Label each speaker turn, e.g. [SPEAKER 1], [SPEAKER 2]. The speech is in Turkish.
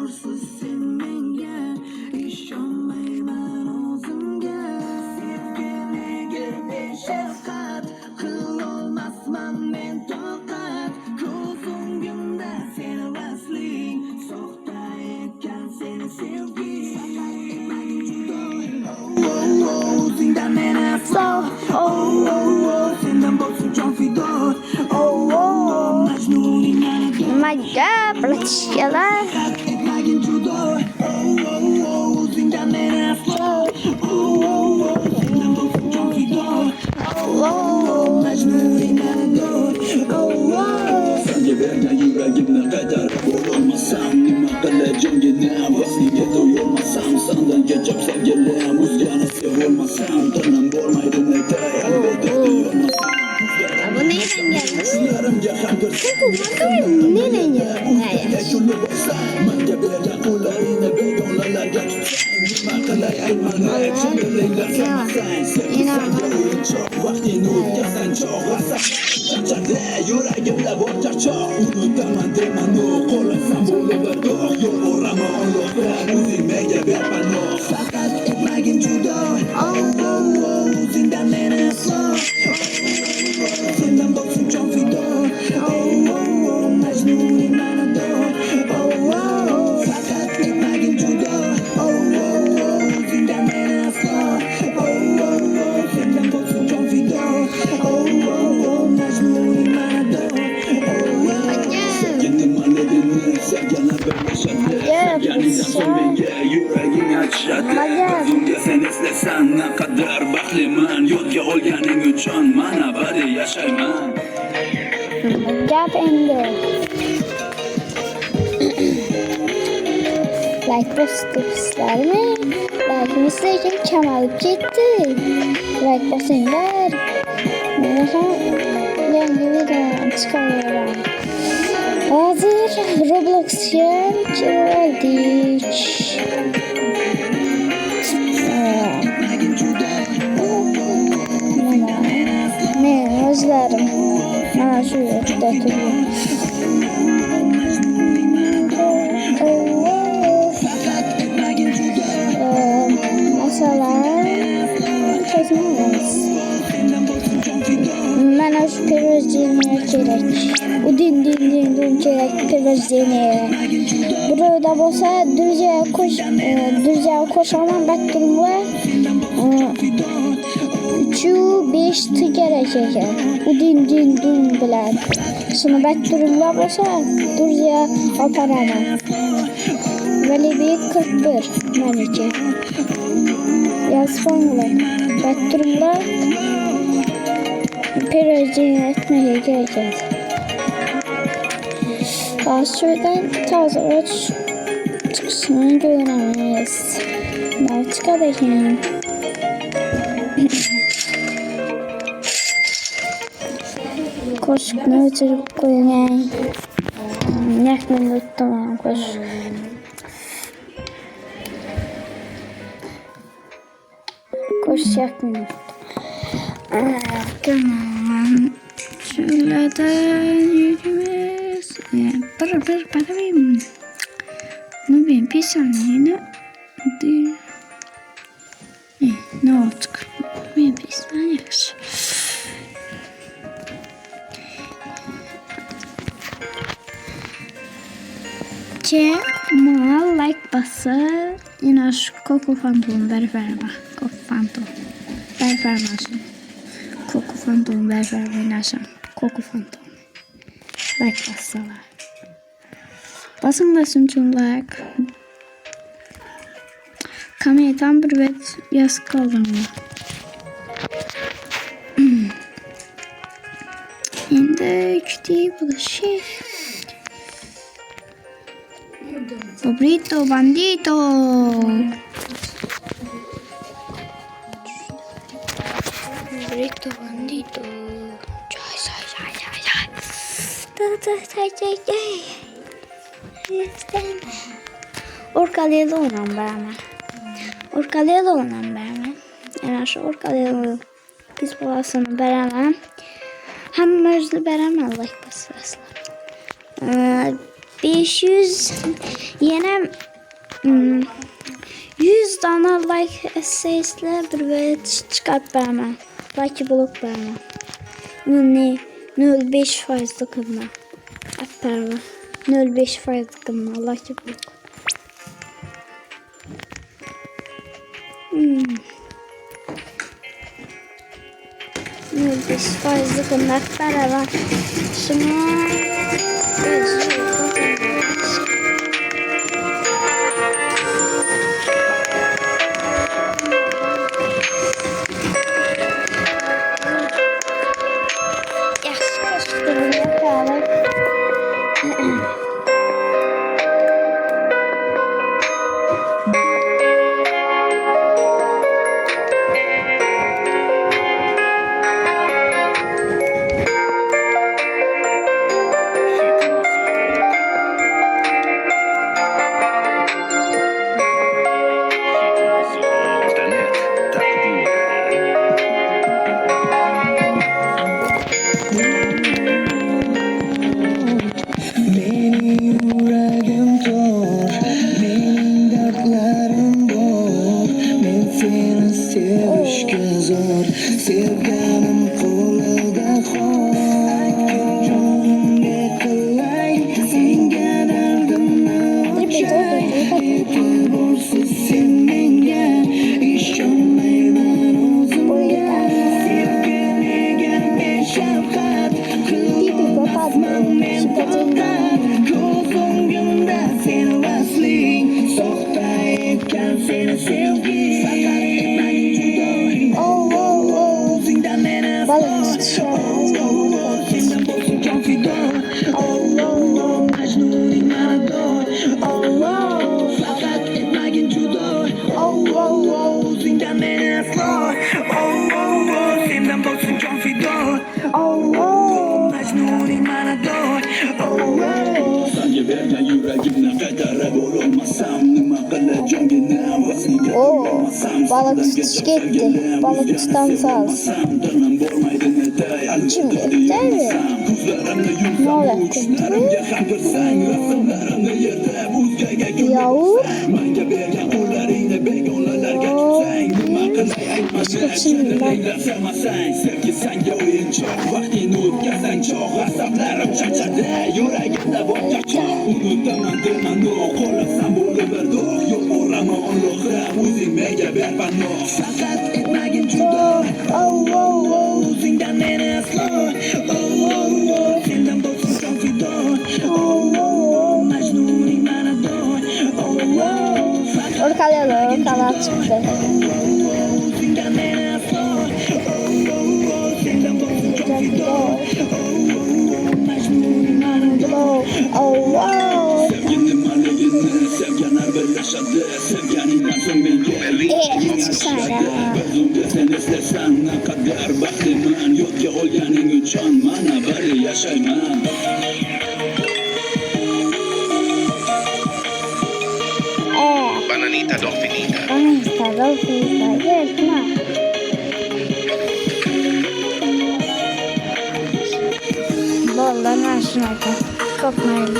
[SPEAKER 1] Sabırsız sen menga ishonmayman o'zimga sevginiga beshafqat qilolmasman men toqat ko'z o'ngimda seni vasling soxta ekan seni sevgi o'zingdan men afso sendan bo'lsin jon fido
[SPEAKER 2] Maga bratishkalar.
[SPEAKER 1] Yuragimni qaytar bo'lolmasam nima qilajimgina vasliga to'yolmasam sandan kechib sevgilim o'zgani sevolmasam tilim bo'lmaydi netay albatta deyolmasam
[SPEAKER 2] Bu neyden gelmiş?
[SPEAKER 1] ularımga ham
[SPEAKER 2] Neyden gelmiş?
[SPEAKER 1] menga bergan qo'llaringni begonalarga nima qilay aytmang aytishinglar sanmasang sevsanga o'yinchoq vaqtingni o'tkazsang chog'lasan chanchada yuragimda bor charchoq unutaman demanu qo'lasam bo'ladir goh yo'l boraman Allohdan o'zing menga ber panoh faqat etmagin judo o'zingdan meni aslo sendan bo'lsin jon fido majnuning manador faqat etmagin judo o'zingdan meni aslo sendan bo'lsin jon fido majnuning manador yuraging achishadi o'zimga sen eslasan naqadar baxtliman yodga olganing uchun mana abadiy yashayman
[SPEAKER 2] Gap endi. Like bosibsizlarmi? Like'imiz lekin kamayib ketdi. Like bosinglar. Mana ham yangi video chiqaraman. Hozir Robloxga kirdik. Men o'zlarim mana shu yerda turibman. Masalan, mana shu pirojniya kerak. U din kerak pirojniya. Birovda bo'lsa durja qo'shaman batturlar. 3-5 kerak ekan. U din bilan. Shuni batturlar bo'lsa durja oparaman. Valibi 41 meniki. Yazsanglar. Batturlar pirojniya etmeye gerekir. Şuradan taze ot çıkışını göremeyiz. Ne çıkaracağım? Koşukunu uçurup koyayım. Yakında tamam koş. Koş yakında. Tamam. Şöyle de yürümez. Para benim. Ne bileyim bir saniye ne olacak? Bir saniye. Mal like basa yine şu Coco Phantom ver bak. Coco Phantom. Ver masum. Coco Phantom ver nasıl? Coco Phantom. Like basalar. Basın için like. Kamerayı tam bir vet yaz kaldım. Şimdi küçük bu da şey. Pobrito bandito. Pobrito bandito. Orkalıyla olan bana. Orkalıyla olan bana. Yani şu orkalıyla biz boğazını veremem. Hem mözlü veremem like basıraslar. 500 yine 100 tane like sesle bir ve çıkart verme. Like blok verme. Ne? 0,5% kılma. Verme. 0,5% kılma. Like blok. 0,5% kılma. Verme. Şimdi
[SPEAKER 1] sevganim qo'lida xor jonimga qilay senga dardimni ochay e'tiborsiz sen menga ishonmayman o'zimga sevgiliga beshafqat qilolmasman men faqat ko'z o'ngimda sen vasling soxta etgan seni sevgi
[SPEAKER 2] Balıkçı gitti. Balıkçıdan sağ olsun. Şimdi gider mi? Ne olacak? Yavur. Başka şimdi ben. Fakat etmegin judo o'zingdan meni aslo sendan bo'lsin jon fido majnuning manador Orkalar çıktı.
[SPEAKER 1] o'zingdan meni aslo sendan bo'lsin jon fido majnuning manador sevgini maligini sevganar birlashadi sevganingdan so'ng menga sen istasan naqadar baxtliman yodga olganing uchun mana bir yashayman
[SPEAKER 3] Bananita dolfinita.
[SPEAKER 2] Yes, ma. Vallahi nasıl oldu? Kopmayın.